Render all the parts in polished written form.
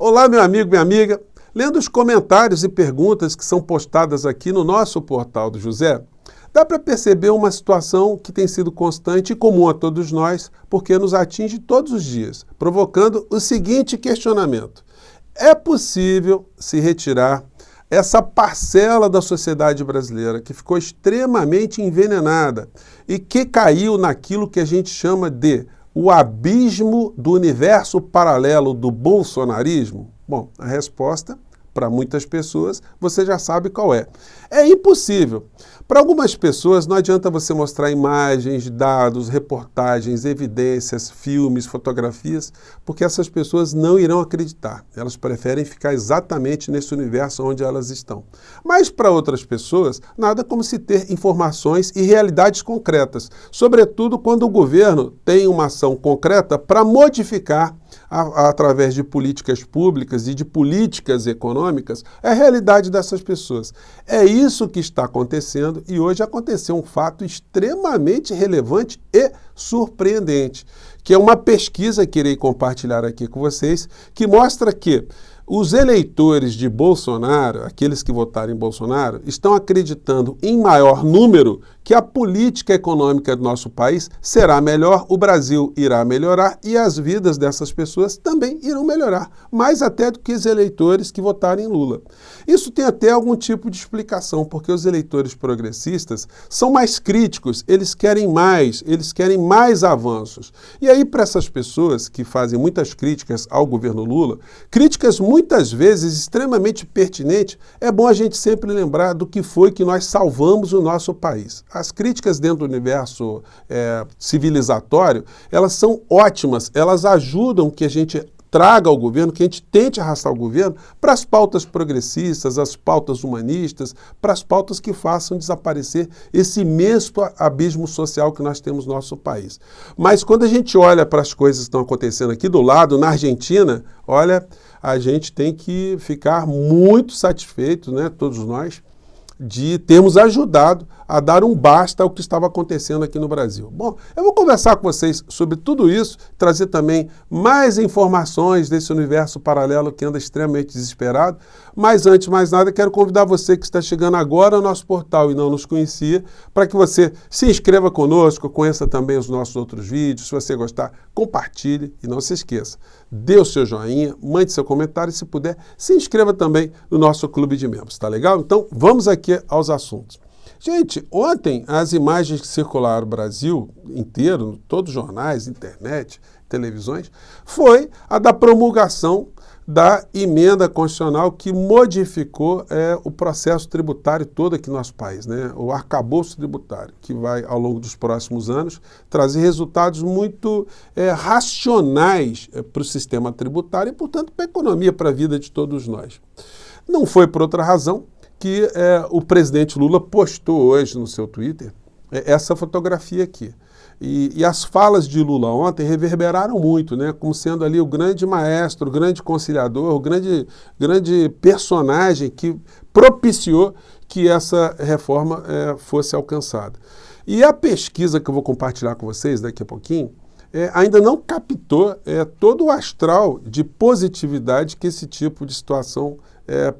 Olá, meu amigo, minha amiga. Lendo os comentários e perguntas que são postadas aqui no nosso portal do José, dá para perceber uma situação que tem sido constante e comum a todos nós, porque nos atinge todos os dias, provocando o seguinte questionamento: é possível se retirar essa parcela da sociedade brasileira que ficou extremamente envenenada e que caiu naquilo que a gente chama de o abismo do universo paralelo do bolsonarismo? Bom, a resposta, para muitas pessoas, você já sabe qual é. É impossível. Para algumas pessoas, não adianta você mostrar imagens, dados, reportagens, evidências, filmes, fotografias, porque essas pessoas não irão acreditar. Elas preferem ficar exatamente nesse universo onde elas estão. Mas para outras pessoas, nada como se ter informações e realidades concretas, sobretudo quando o governo tem uma ação concreta para modificar, através de políticas públicas e de políticas econômicas, a realidade dessas pessoas. É isso que está acontecendo e hoje aconteceu um fato extremamente relevante e surpreendente, que é uma pesquisa que irei compartilhar aqui com vocês, que mostra que os eleitores de Bolsonaro, aqueles que votaram em Bolsonaro, estão acreditando em maior número que a política econômica do nosso país será melhor, o Brasil irá melhorar e as vidas dessas pessoas também irão melhorar, mais até do que os eleitores que votaram em Lula. Isso tem até algum tipo de explicação, porque os eleitores progressistas são mais críticos, eles querem mais avanços. E aí, para essas pessoas que fazem muitas críticas ao governo Lula, críticas muitas vezes extremamente pertinentes, é bom a gente sempre lembrar do que foi que nós salvamos o nosso país. As críticas dentro do universo civilizatório, elas são ótimas, elas ajudam que a gente traga ao governo, que a gente tente arrastar o governo para as pautas progressistas, as pautas humanistas, para as pautas que façam desaparecer esse imenso abismo social que nós temos no nosso país. Mas quando a gente olha para as coisas que estão acontecendo aqui do lado, na Argentina, olha, a gente tem que ficar muito satisfeito, né, todos nós, de termos ajudado a dar um basta ao que estava acontecendo aqui no Brasil. Bom, eu vou conversar com vocês sobre tudo isso, trazer também mais informações desse universo paralelo que anda extremamente desesperado, mas antes de mais nada, quero convidar você que está chegando agora ao nosso portal e não nos conhecia, para que você se inscreva conosco, conheça também os nossos outros vídeos, se você gostar, compartilhe e não se esqueça, dê o seu joinha, mande seu comentário e, se puder, se inscreva também no nosso clube de membros, tá legal? Então, vamos aqui aos assuntos. Gente, ontem as imagens que circularam o Brasil inteiro, todos os jornais, internet, televisões, foi a da promulgação da emenda constitucional que modificou o processo tributário todo aqui no nosso país, né? O arcabouço tributário, que vai, ao longo dos próximos anos, trazer resultados muito racionais para o sistema tributário e, portanto, para a economia, para a vida de todos nós. Não foi por outra razão que o presidente Lula postou hoje no seu Twitter essa fotografia aqui. E as falas de Lula ontem reverberaram muito, né, como sendo ali o grande maestro, o grande conciliador, o grande personagem que propiciou que essa reforma fosse alcançada. E a pesquisa que eu vou compartilhar com vocês daqui a pouquinho ainda não captou todo o astral de positividade que esse tipo de situação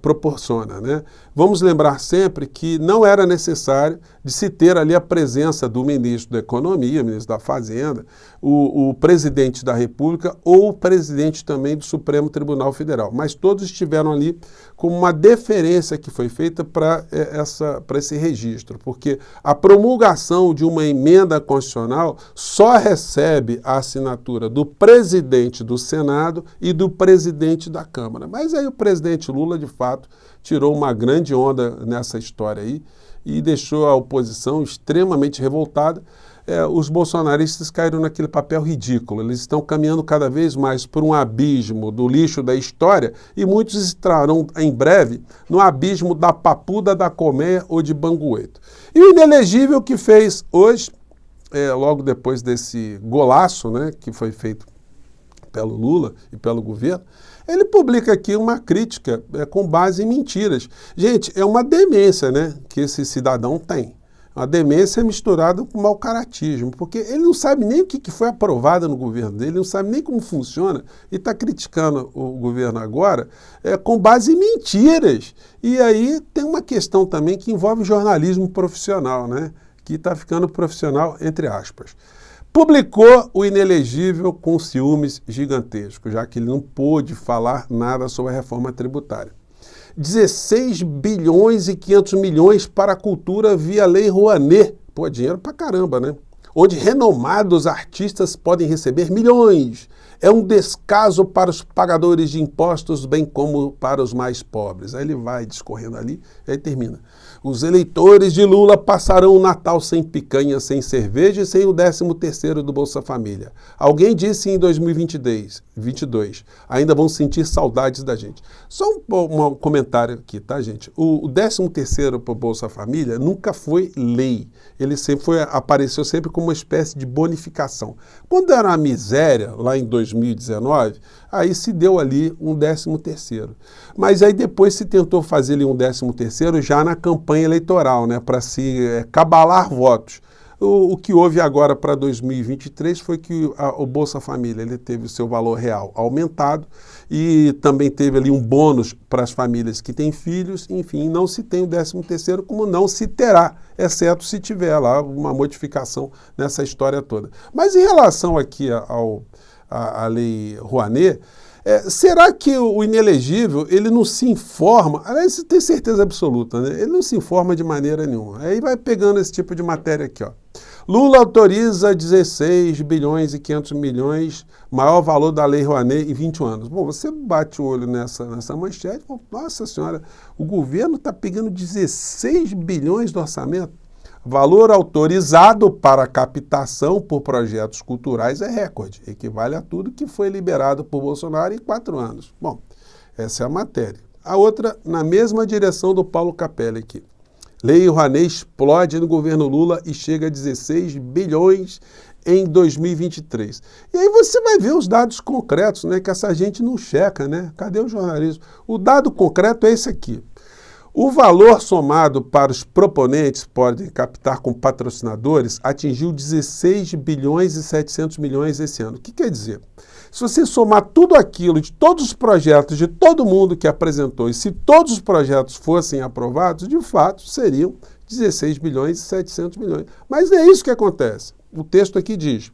proporciona, né? Vamos lembrar sempre que não era necessário de se ter ali a presença do ministro da Economia, ministro da Fazenda, o presidente da República ou o presidente também do Supremo Tribunal Federal, mas todos estiveram ali como uma deferência que foi feita para esse registro, porque a promulgação de uma emenda constitucional só recebe a assinatura do presidente do Senado e do presidente da Câmara. Mas aí o presidente Lula, de fato, tirou uma grande onda nessa história aí e deixou a oposição extremamente revoltada. Os bolsonaristas caíram naquele papel ridículo. Eles estão caminhando cada vez mais por um abismo do lixo da história e muitos estarão em breve no abismo da Papuda, da Colmeia ou de Bangueto. E o inelegível que fez hoje, logo depois desse golaço, né, que foi feito pelo Lula e pelo governo, ele publica aqui uma crítica com base em mentiras. Gente, é uma demência, né, que esse cidadão tem. Uma demência misturada com mau caratismo, porque ele não sabe nem o que foi aprovado no governo dele, não sabe nem como funciona e está criticando o governo agora com base em mentiras. E aí tem uma questão também que envolve jornalismo profissional, né? Que está ficando profissional, entre aspas. Publicou o inelegível com ciúmes gigantescos, já que ele não pôde falar nada sobre a reforma tributária. 16 bilhões e 500 milhões para a cultura via Lei Rouanet. Pô, dinheiro pra caramba, né? Onde renomados artistas podem receber milhões. É um descaso para os pagadores de impostos, bem como para os mais pobres. Aí ele vai discorrendo ali, aí termina. Os eleitores de Lula passarão o Natal sem picanha, sem cerveja e sem o 13º do Bolsa Família. Alguém disse em 2022, ainda vão sentir saudades da gente. Só um comentário aqui, tá, gente? O 13º para o Bolsa Família nunca foi lei. Ele apareceu sempre como uma espécie de bonificação. Quando era uma miséria, lá em 2019, aí se deu ali um 13º. Mas aí depois se tentou fazer ali um 13º já na campanha eleitoral, né, para se cabalar votos. O que houve agora para 2023 foi que o Bolsa Família ele teve o seu valor real aumentado e também teve ali um bônus para as famílias que têm filhos. Enfim, não se tem o 13º, como não se terá, exceto se tiver lá uma modificação nessa história toda. Mas em relação aqui à Lei Rouanet, será que o inelegível, ele não se informa? Aliás, você tem certeza absoluta, né? Ele não se informa de maneira nenhuma. Aí vai pegando esse tipo de matéria aqui, ó. Lula autoriza 16 bilhões e 500 milhões, maior valor da Lei Rouanet em 21 anos. Bom, você bate o olho nessa manchete e fala, nossa senhora, o governo está pegando 16 bilhões do orçamento. Valor autorizado para captação por projetos culturais é recorde, equivale a tudo que foi liberado por Bolsonaro em 4 anos. Bom, essa é a matéria. A outra, na mesma direção do Paulo Capelli aqui. Lei Rouanet explode no governo Lula e chega a 16 bilhões em 2023. E aí você vai ver os dados concretos, né, que essa gente não checa, né? Cadê o jornalismo? O dado concreto é esse aqui. O valor somado para os proponentes podem captar com patrocinadores atingiu 16 bilhões e 700 milhões esse ano. O que quer dizer? Se você somar tudo aquilo de todos os projetos, de todo mundo que apresentou, e se todos os projetos fossem aprovados, de fato seriam 16 bilhões e 700 milhões. Mas não é isso que acontece. O texto aqui diz: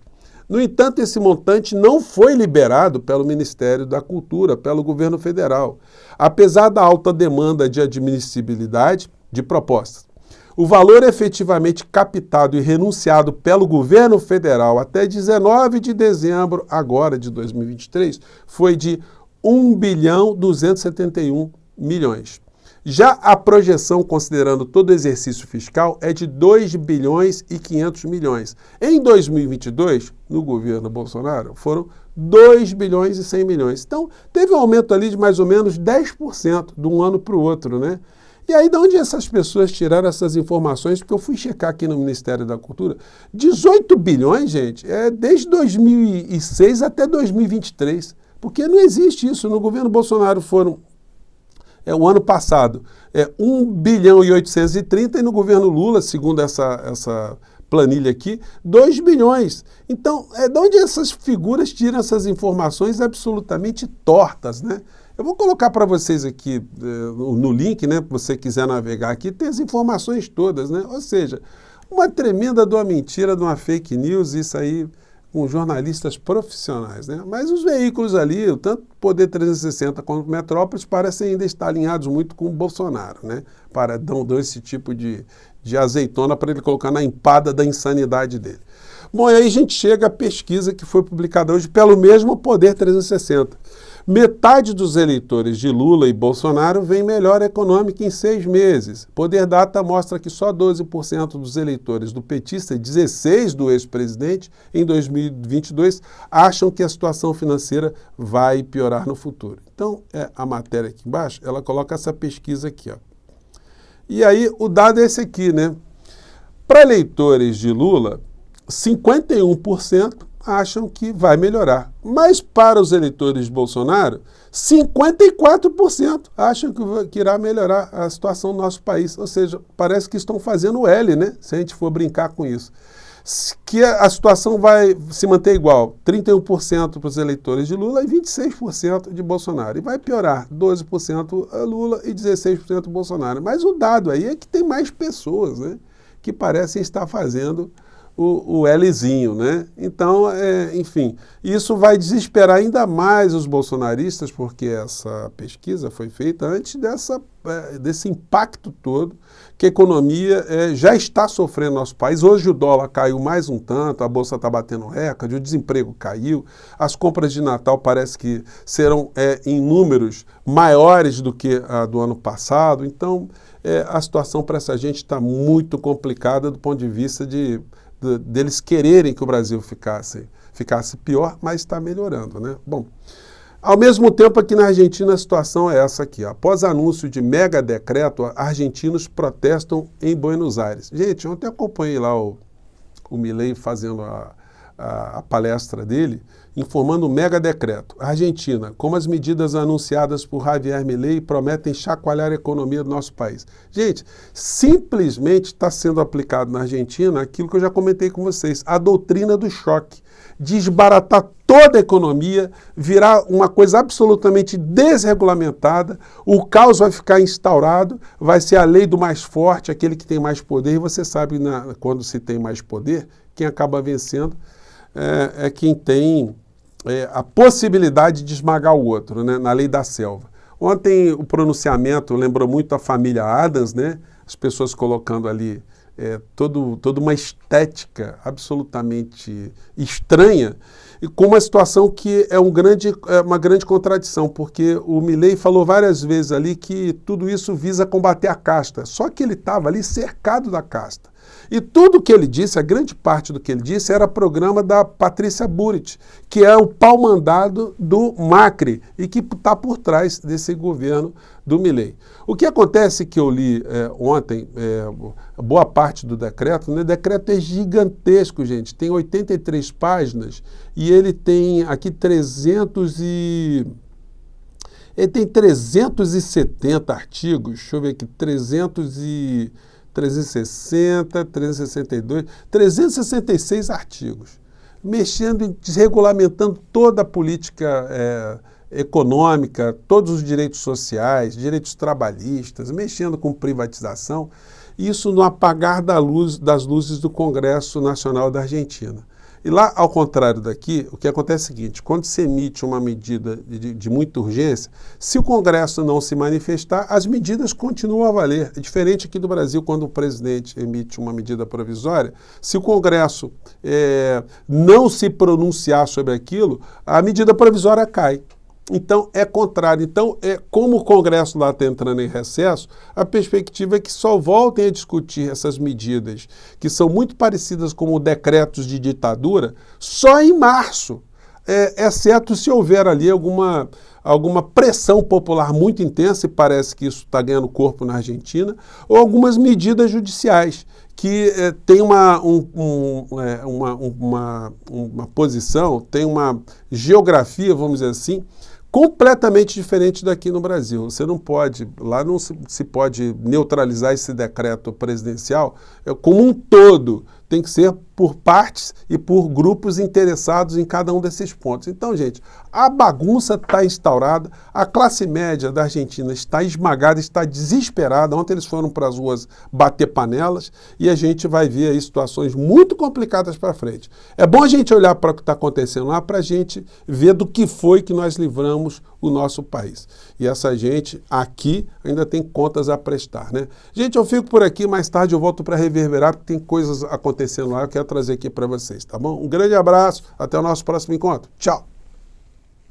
no entanto, esse montante não foi liberado pelo Ministério da Cultura, pelo governo federal, apesar da alta demanda de admissibilidade de propostas. O valor efetivamente captado e renunciado pelo governo federal até 19 de dezembro agora de 2023 foi de 1 bilhão 271 milhões. Já a projeção, considerando todo o exercício fiscal, é de 2 bilhões e 500 milhões. Em 2022, no governo Bolsonaro, foram 2 bilhões e 100 milhões. Então, teve um aumento ali de mais ou menos 10% de um ano para o outro, né? E aí, de onde essas pessoas tiraram essas informações? Porque eu fui checar aqui no Ministério da Cultura. 18 bilhões, gente, é desde 2006 até 2023. Porque não existe isso. No governo Bolsonaro foram... o ano passado, 1 bilhão e 830, e no governo Lula, segundo essa planilha aqui, 2 bilhões. Então, de onde essas figuras tiram essas informações absolutamente tortas, né? Eu vou colocar para vocês aqui no link, né? Se você quiser navegar aqui, tem as informações todas, né? Ou seja, uma tremenda de uma mentira, de uma fake news, isso aí com jornalistas profissionais, né? Mas os veículos ali, tanto Poder 360 quanto Metrópolis, parecem ainda estar alinhados muito com o Bolsonaro, né? Dão esse tipo de azeitona para ele colocar na empada da insanidade dele. Bom, e aí a gente chega à pesquisa que foi publicada hoje pelo mesmo Poder 360. Metade dos eleitores de Lula e Bolsonaro vem melhor econômica em 6 meses. Poder Data mostra que só 12% dos eleitores do petista e 16% do ex-presidente em 2022 acham que a situação financeira vai piorar no futuro. Então, a matéria aqui embaixo, ela coloca essa pesquisa aqui, ó. E aí, o dado é esse aqui, né? Para eleitores de Lula, 51% acham que vai melhorar. Mas para os eleitores de Bolsonaro, 54% acham que irá melhorar a situação do nosso país. Ou seja, parece que estão fazendo o L, né? Se a gente for brincar com isso. Que a situação vai se manter igual, 31% para os eleitores de Lula e 26% de Bolsonaro. E vai piorar, 12% a Lula e 16% Bolsonaro. Mas o dado aí é que tem mais pessoas, né, que parecem estar fazendo o Lzinho, né? Então, enfim, isso vai desesperar ainda mais os bolsonaristas, porque essa pesquisa foi feita antes desse impacto todo que a economia já está sofrendo no nosso país. Hoje o dólar caiu mais um tanto, a Bolsa está batendo recorde, o desemprego caiu, as compras de Natal parece que serão em números maiores do que a do ano passado. Então, a situação para essa gente está muito complicada do ponto de vista deles quererem que o Brasil ficasse pior, mas está melhorando, né? Bom, ao mesmo tempo aqui na Argentina a situação é essa aqui. Após anúncio de mega decreto, argentinos protestam em Buenos Aires. Gente, ontem eu acompanhei lá o Milei fazendo a palestra dele, informando o mega decreto. Argentina, como as medidas anunciadas por Javier Milei prometem chacoalhar a economia do nosso país. Gente, simplesmente está sendo aplicado na Argentina aquilo que eu já comentei com vocês, a doutrina do choque. Desbaratar toda a economia, virar uma coisa absolutamente desregulamentada, o caos vai ficar instaurado, vai ser a lei do mais forte, aquele que tem mais poder, e você sabe, quando se tem mais poder, quem acaba vencendo é quem tem a possibilidade de esmagar o outro, né, na lei da selva. Ontem o pronunciamento lembrou muito a família Adams, né, as pessoas colocando ali toda uma estética absolutamente estranha, e com uma situação que é uma grande contradição, porque o Milei falou várias vezes ali que tudo isso visa combater a casta, só que ele estava ali cercado da casta. E tudo que ele disse, a grande parte do que ele disse, era programa da Patrícia Bullrich, que é o pau-mandado do Macri e que está por trás desse governo do Milei. O que acontece que eu li ontem, boa parte do decreto, né? O decreto é gigantesco, gente, tem 83 páginas e ele tem aqui 370 artigos, deixa eu ver aqui, 360, 362, 366 artigos, mexendo e desregulamentando toda a política econômica, todos os direitos sociais, direitos trabalhistas, mexendo com privatização, isso no apagar das luzes do Congresso Nacional da Argentina. E lá, ao contrário daqui, o que acontece é o seguinte, quando se emite uma medida de muita urgência, se o Congresso não se manifestar, as medidas continuam a valer. É diferente aqui do Brasil, quando o presidente emite uma medida provisória, se o Congresso não se pronunciar sobre aquilo, a medida provisória cai. Então, é contrário. Então, como o Congresso lá está entrando em recesso, a perspectiva é que só voltem a discutir essas medidas, que são muito parecidas com decretos de ditadura, só em março, exceto se houver ali alguma pressão popular muito intensa, e parece que isso está ganhando corpo na Argentina, ou algumas medidas judiciais, que tem uma posição, tem uma geografia, vamos dizer assim, completamente diferente daqui no Brasil. Você não pode, lá não se pode neutralizar esse decreto presidencial como um todo. Tem que ser por partes e por grupos interessados em cada um desses pontos. Então, gente, a bagunça está instaurada, a classe média da Argentina está esmagada, está desesperada. Ontem eles foram para as ruas bater panelas e a gente vai ver aí situações muito complicadas para frente. É bom a gente olhar para o que está acontecendo lá para a gente ver do que foi que nós livramos o nosso país. E essa gente aqui ainda tem contas a prestar, né? Gente, eu fico por aqui, mais tarde eu volto para Reverberar, porque tem coisas acontecendo lá que eu quero trazer aqui para vocês, tá bom? Um grande abraço, até o nosso próximo encontro. Tchau!